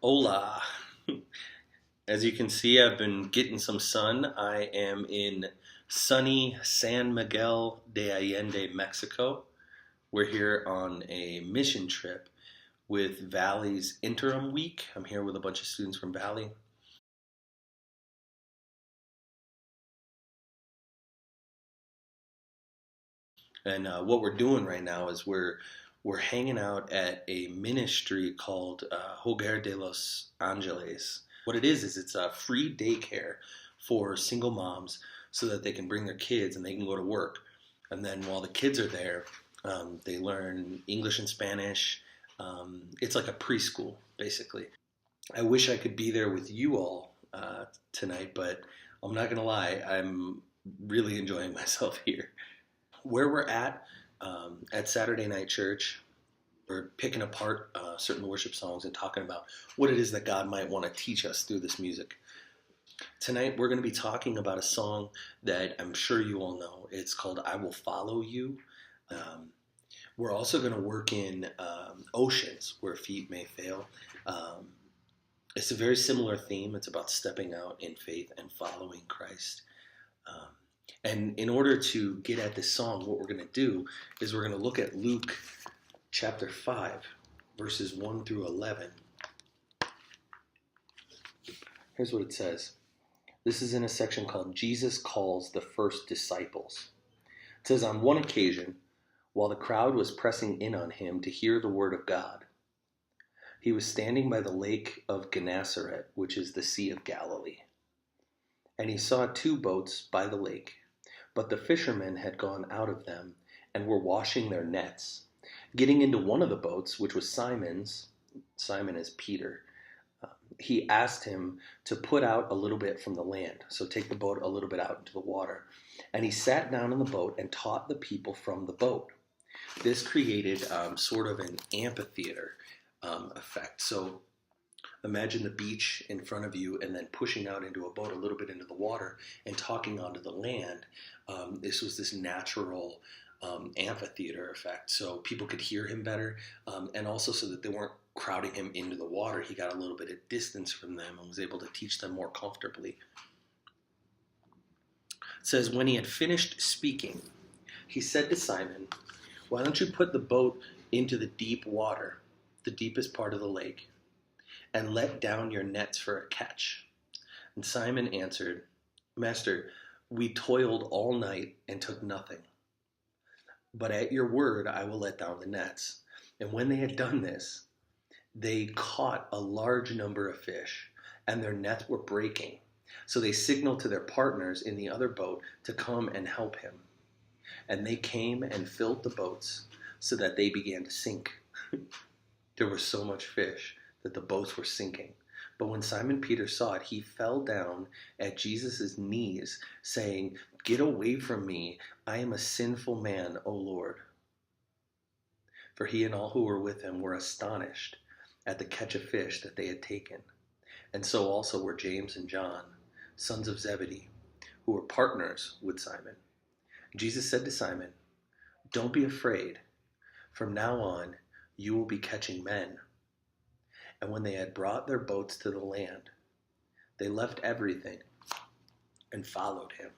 Hola. As you can see, I've been getting some sun. I am in sunny San Miguel de Allende, Mexico. We're here on a mission trip with Valley's interim week. I'm here with a bunch of students from Valley. And what we're doing right now is we're hanging out at a ministry called Hogar de los Angeles. What it is it's a free daycare for single moms so that they can bring their kids and they can go to work. And then while the kids are there, they learn English and Spanish. It's like a preschool, basically. I wish I could be there with you all tonight, but I'm not going to lie, I'm really enjoying myself here. Where we're at Saturday Night Church, we're picking apart certain worship songs and talking about what it is that God might want to teach us through this music. Tonight, we're going to be talking about a song that I'm sure you all know. It's called I Will Follow You. Um, we're also going to work in oceans where feet may fail. Um, it's a very similar theme. It's about stepping out in faith and following Christ. Um, and in order to get at this song, what we're going to do is we're going to look at Luke chapter 5, verses 1 through 11. Here's what it says. This is in a section called Jesus Calls the First Disciples. It says, on one occasion, while the crowd was pressing in on him to hear the word of God, he was standing by the lake of Gennesaret, which is the Sea of Galilee. And he saw two boats by the lake, but the fishermen had gone out of them and were washing their nets. Getting into one of the boats, which was Simon's, Simon is Peter, he asked him to put out a little bit from the land, so take the boat a little bit out into the water. And he sat down in the boat and taught the people from the boat. This created sort of an amphitheater effect. So imagine the beach in front of you and then pushing out into a boat a little bit into the water and talking onto the land. This was this natural amphitheater effect. So people could hear him better, and also so that they weren't crowding him into the water. He got a little bit of distance from them and was able to teach them more comfortably. It says, when he had finished speaking, he said to Simon, why don't you put the boat into the deep water, the deepest part of the lake, and let down your nets for a catch? And Simon answered, Master, we toiled all night and took nothing. But at your word I will let down the nets. And when they had done this, they caught a large number of fish, and their nets were breaking. So they signaled to their partners in the other boat to come and help him. And they came and filled the boats so that they began to sink. There was so much fish that the boats were sinking. But when Simon Peter saw it, he fell down at Jesus' knees, saying, get away from me. I am a sinful man, O Lord. For he and all who were with him were astonished at the catch of fish that they had taken. And so also were James and John, sons of Zebedee, who were partners with Simon. Jesus said to Simon, don't be afraid. From now on, you will be catching men. And when they had brought their boats to the land, they left everything and followed him.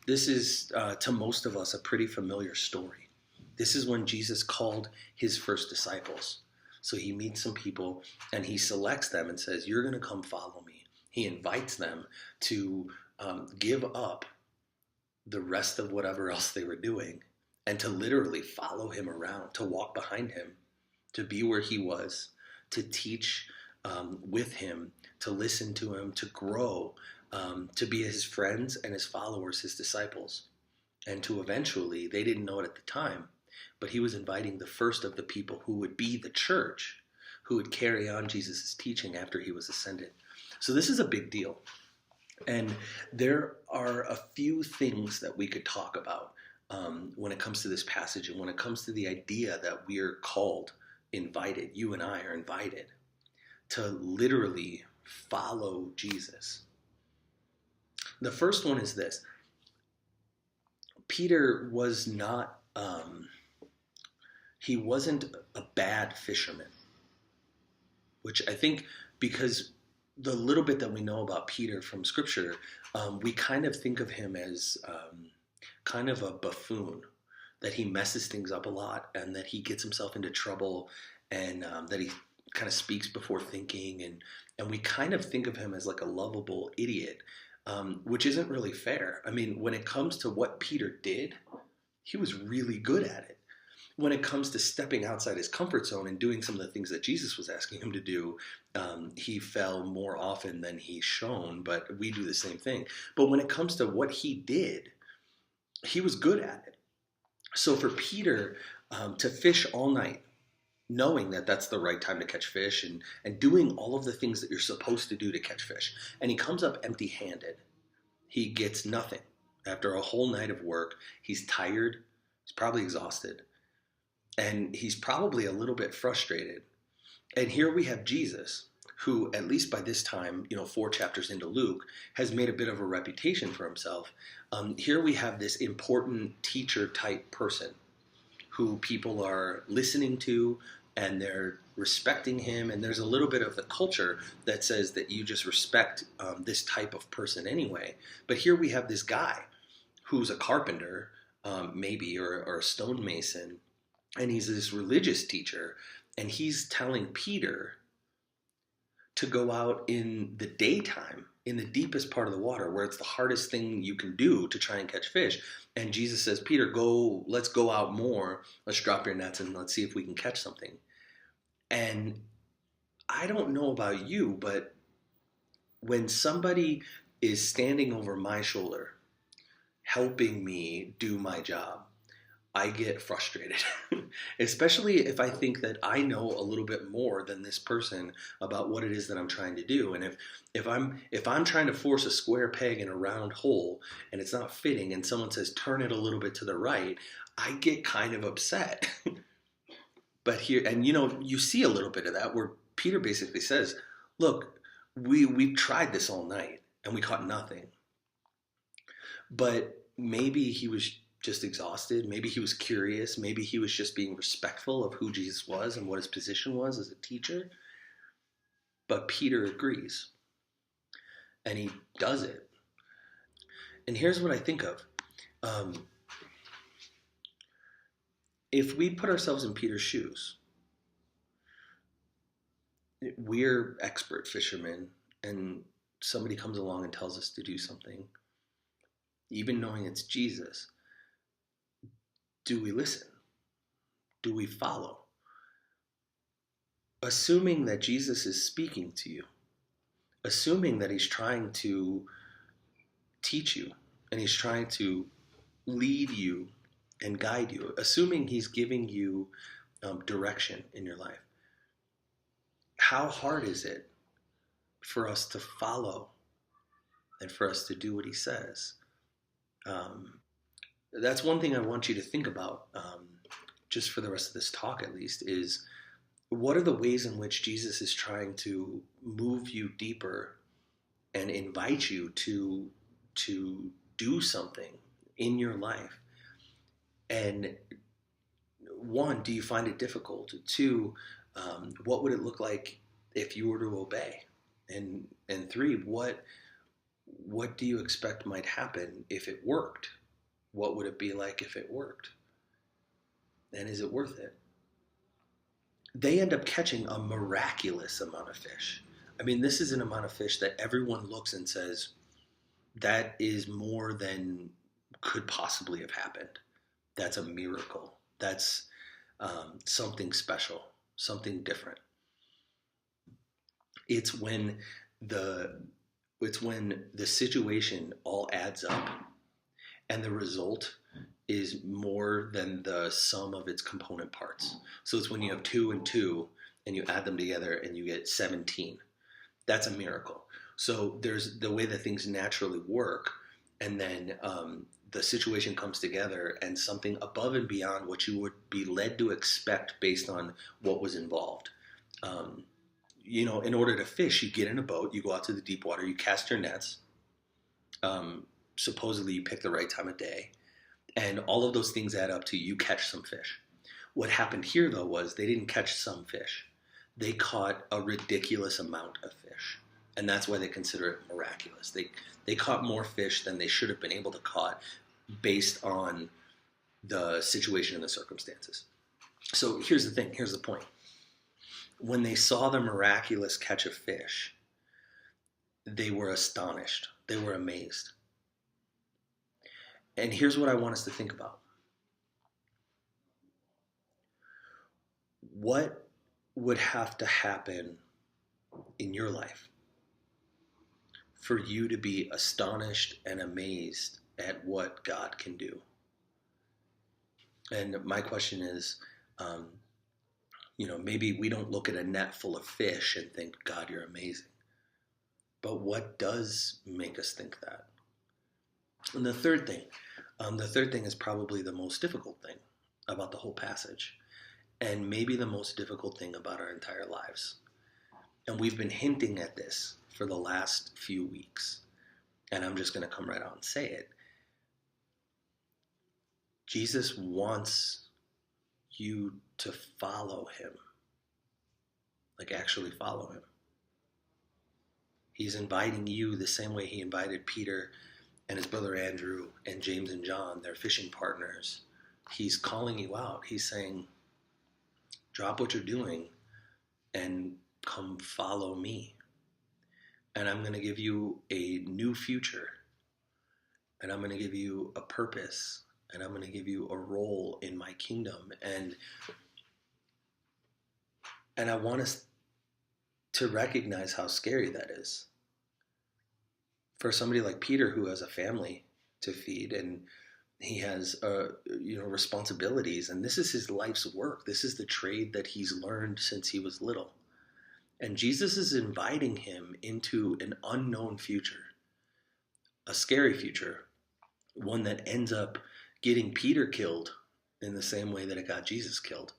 This is, to most of us, a pretty familiar story. This is when Jesus called his first disciples. So he meets some people and he selects them and says, you're going to come follow me. He invites them to give up the rest of whatever else they were doing and to literally follow him around, to walk behind him, to be where he was, to teach with him, to listen to him, to grow, to be his friends and his followers, his disciples. And to eventually, they didn't know it at the time, but he was inviting the first of the people who would be the church, who would carry on Jesus' teaching after he was ascended. So this is a big deal. And there are a few things that we could talk about when it comes to this passage and when it comes to the idea that we are called, invited, you and I are invited to literally follow Jesus. The first one is this. Peter was not He wasn't a bad fisherman, which I think because the little bit that we know about Peter from Scripture, we kind of think of him as kind of a buffoon, that he messes things up a lot and that he gets himself into trouble and that he kind of speaks before thinking and we kind of think of him as like a lovable idiot, which isn't really fair. I mean, when it comes to what Peter did, he was really good at it. When it comes to stepping outside his comfort zone and doing some of the things that Jesus was asking him to do, he fell more often than he's shown, but we do the same thing. But when it comes to what he did, he was good at it. So for Peter to fish all night, knowing that that's the right time to catch fish and doing all of the things that you're supposed to do to catch fish, and he comes up empty-handed, he gets nothing. After a whole night of work, he's tired, he's probably exhausted, and he's probably a little bit frustrated. And here we have Jesus, who, at least by this time, 4 chapters into Luke, has made a bit of a reputation for himself. Here we have this important teacher type person who people are listening to and they're respecting him. And there's a little bit of the culture that says that you just respect this type of person anyway. But here we have this guy who's a carpenter, maybe, or a stonemason, and he's this religious teacher, and he's telling Peter to go out in the daytime, in the deepest part of the water, where it's the hardest thing you can do to try and catch fish. And Jesus says, Peter, let's go out more, let's drop your nets and let's see if we can catch something. And I don't know about you, but when somebody is standing over my shoulder, helping me do my job, I get frustrated, especially if I think that I know a little bit more than this person about what it is that I'm trying to do. And if I'm trying to force a square peg in a round hole and it's not fitting and someone says, turn it a little bit to the right, I get kind of upset. But here, and you see a little bit of that where Peter basically says, look, we tried this all night and we caught nothing. But maybe he was just exhausted. Maybe he was curious. Maybe he was just being respectful of who Jesus was and what his position was as a teacher. But Peter agrees. And he does it. And here's what I think of. If we put ourselves in Peter's shoes, we're expert fishermen, and somebody comes along and tells us to do something, even knowing it's Jesus. Do we listen? Do we follow? Assuming that Jesus is speaking to you, assuming that he's trying to teach you and he's trying to lead you and guide you, assuming he's giving you direction in your life. How hard is it for us to follow and for us to do what he says? That's one thing I want you to think about, just for the rest of this talk at least, is what are the ways in which Jesus is trying to move you deeper and invite you to do something in your life? And 1, do you find it difficult? 2, what would it look like if you were to obey? And 3, what do you expect might happen if it worked? What would it be like if it worked? And is it worth it? They end up catching a miraculous amount of fish. I mean, this is an amount of fish that everyone looks and says, that is more than could possibly have happened. That's a miracle. That's something special, something different. It's when the situation all adds up and the result is more than the sum of its component parts. So it's when you have 2 and 2 and you add them together and you get 17. That's a miracle. So there's the way that things naturally work, and then the situation comes together and something above and beyond what you would be led to expect based on what was involved. In order to fish, you get in a boat, you go out to the deep water, you cast your nets. Supposedly you pick the right time of day. And all of those things add up to you catch some fish. What happened here, though, was they didn't catch some fish. They caught a ridiculous amount of fish. And that's why they consider it miraculous. They caught more fish than they should have been able to caught based on the situation and the circumstances. So here's the thing, here's the point. When they saw the miraculous catch of fish, they were astonished. They were amazed. And here's what I want us to think about. What would have to happen in your life for you to be astonished and amazed at what God can do? And my question is, maybe we don't look at a net full of fish and think, God, you're amazing. But what does make us think that? And the third thing is probably the most difficult thing about the whole passage, and maybe the most difficult thing about our entire lives. And we've been hinting at this for the last few weeks, and I'm just going to come right out and say it. Jesus wants you to follow him, like actually follow him. He's inviting you the same way he invited Peter and his brother Andrew and James and John, their fishing partners. He's calling you out. He's saying, drop what you're doing and come follow me. And I'm going to give you a new future. And I'm going to give you a purpose. And I'm going to give you a role in my kingdom. And I want us to recognize how scary that is. For somebody like Peter, who has a family to feed and he has responsibilities, and this is his life's work. This is the trade that he's learned since he was little. And Jesus is inviting him into an unknown future, a scary future, one that ends up getting Peter killed in the same way that it got Jesus killed.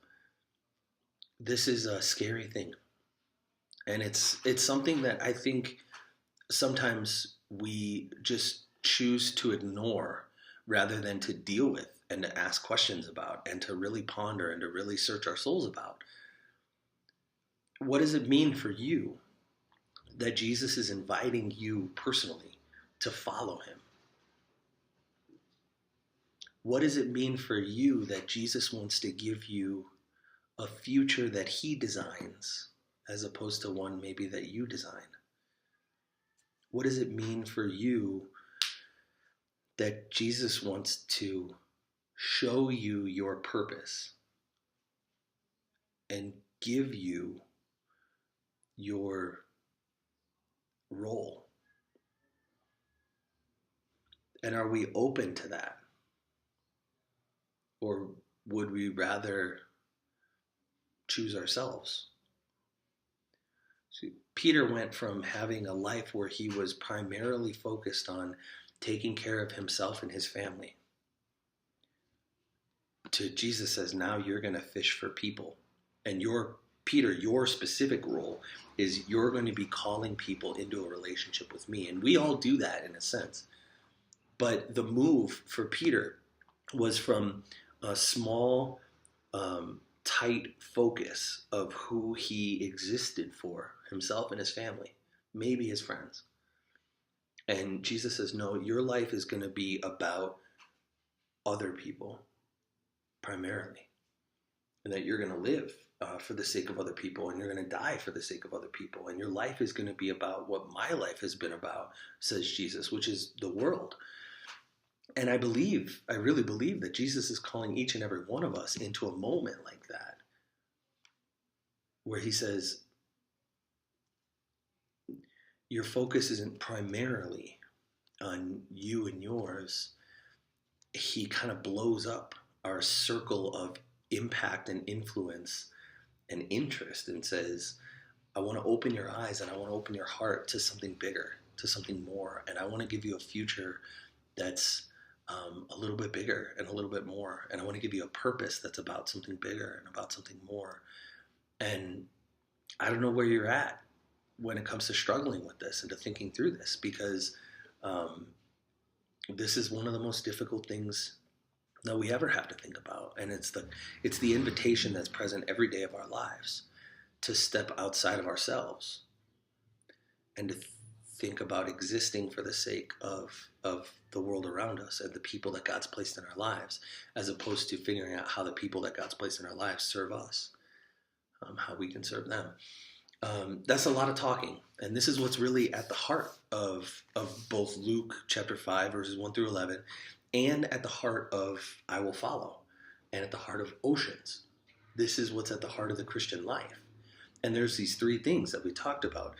This is a scary thing. And it's something that I think sometimes we just choose to ignore rather than to deal with and to ask questions about and to really ponder and to really search our souls about. What does it mean for you that Jesus is inviting you personally to follow him? What does it mean for you that Jesus wants to give you a future that he designs as opposed to one maybe that you design? What does it mean for you that Jesus wants to show you your purpose and give you your role? And are we open to that? Or would we rather choose ourselves? See, Peter went from having a life where he was primarily focused on taking care of himself and his family to Jesus says, now you're going to fish for people. And Peter, your specific role is you're going to be calling people into a relationship with me. And we all do that in a sense. But the move for Peter was from a small, tight focus of who he existed for, himself and his family, maybe his friends. And Jesus says, no, your life is going to be about other people primarily. And that you're going to live for the sake of other people, and you're going to die for the sake of other people. And your life is going to be about what my life has been about, says Jesus, which is the world. And I really believe that Jesus is calling each and every one of us into a moment like that, where he says, your focus isn't primarily on you and yours. He kind of blows up our circle of impact and influence and interest and says, I want to open your eyes and I want to open your heart to something bigger, to something more. And I want to give you a future that's a little bit bigger and a little bit more. And I want to give you a purpose that's about something bigger and about something more. And I don't know where you're at when it comes to struggling with this and to thinking through this, because this is one of the most difficult things that we ever have to think about. And it's the invitation that's present every day of our lives to step outside of ourselves and to think about existing for the sake of the world around us and the people that God's placed in our lives, as opposed to figuring out how the people that God's placed in our lives serve us, how we can serve them. That's a lot of talking, and this is what's really at the heart of both Luke chapter 5 verses 1 through 11, and at the heart of I Will Follow, and at the heart of Oceans. This is what's at the heart of the Christian life. And there's these three things that we talked about.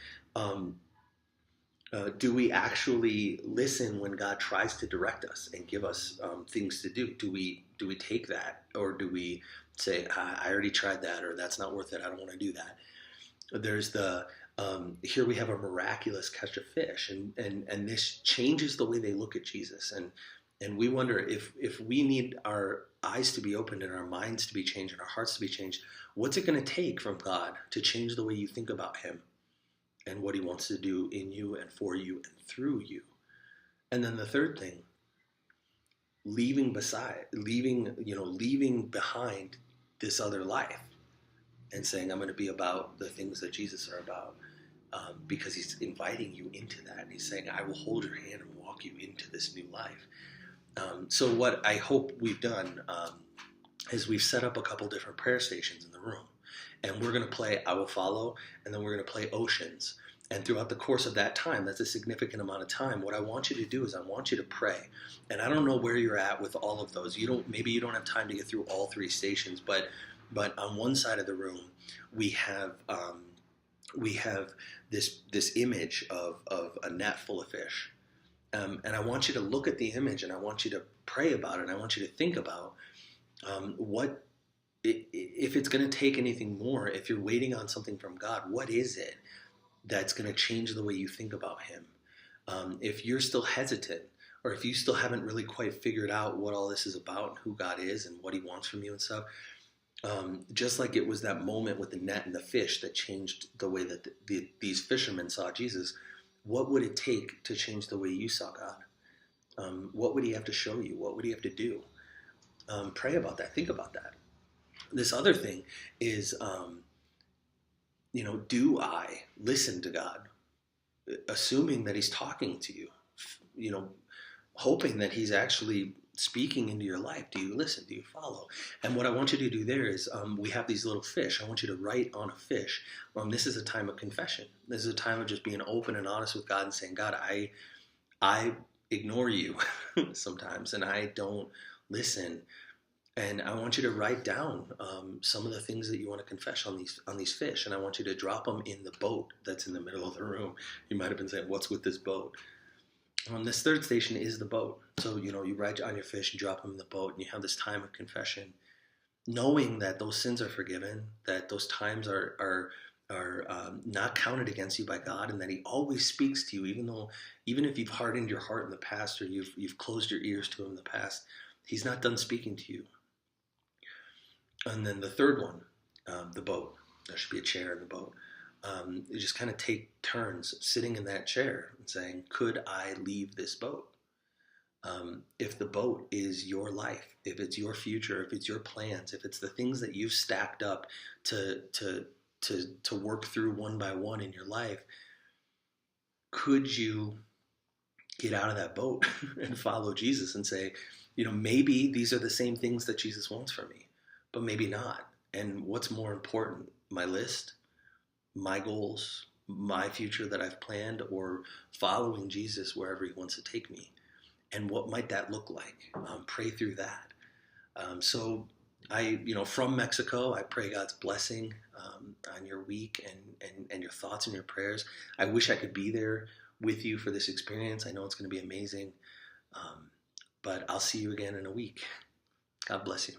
Do we actually listen when God tries to direct us and give us things to do? Do we take that, or do we say, I already tried that, or that's not worth it, I don't want to do that? There's the here we have a miraculous catch of fish, and this changes the way they look at Jesus, and we wonder if we need our eyes to be opened and our minds to be changed and our hearts to be changed. What's it going to take from God to change the way you think about Him and what He wants to do in you and for you and through you? And then the third thing, leaving behind this other life and saying, I'm going to be about the things that Jesus are about, because He's inviting you into that. And He's saying, I will hold your hand and walk you into this new life. So what I hope we've done is we've set up a couple different prayer stations in the room. And we're going to play I Will Follow, and then we're going to play Oceans. And throughout the course of that time, that's a significant amount of time, what I want you to do is I want you to pray. And I don't know where you're at with all of those. Maybe you don't have time to get through all three stations, but on one side of the room, we have this image of a net full of fish. And I want you to look at the image, and I want you to pray about it, and I want you to think about if it's going to take anything more, if you're waiting on something from God, what is it that's going to change the way you think about Him? If you're still hesitant, or if you still haven't really quite figured out what all this is about and who God is and what He wants from you and stuff, just like it was that moment with the net and the fish that changed the way that these fishermen saw Jesus, what would it take to change the way you saw God? What would He have to show you? What would He have to do? Pray about that. Think about that. This other thing is, do I listen to God, assuming that He's talking to you, hoping that He's actually speaking into your life? Do you listen? Do you follow? And what I want you to do there is, we have these little fish. I want you to write on a fish. This is a time of confession. This is a time of just being open and honest with God and saying, God, I ignore you sometimes, and I don't listen. And I want you to write down some of the things that you want to confess on these fish, and I want you to drop them in the boat that's in the middle of the room. You might have been saying, what's with this boat? This third station is the boat. So, you write on your fish and drop them in the boat, and you have this time of confession, knowing that those sins are forgiven, that those times are not counted against you by God, and that He always speaks to you, even if you've hardened your heart in the past, or you've closed your ears to Him in the past. He's not done speaking to you. And then the third one, the boat. There should be a chair in the boat. You just kind of take turns sitting in that chair and saying, could I leave this boat? If the boat is your life, if it's your future, if it's your plans, if it's the things that you've stacked up to work through one by one in your life, could you get out of that boat and follow Jesus and say, maybe these are the same things that Jesus wants from me, but maybe not. And what's more important, my list, my goals, my future that I've planned, or following Jesus wherever He wants to take me? And what might that look like? Pray through that. So from Mexico, I pray God's blessing on your week and your thoughts and your prayers. I wish I could be there with you for this experience. I know it's going to be amazing. But I'll see you again in a week. God bless you.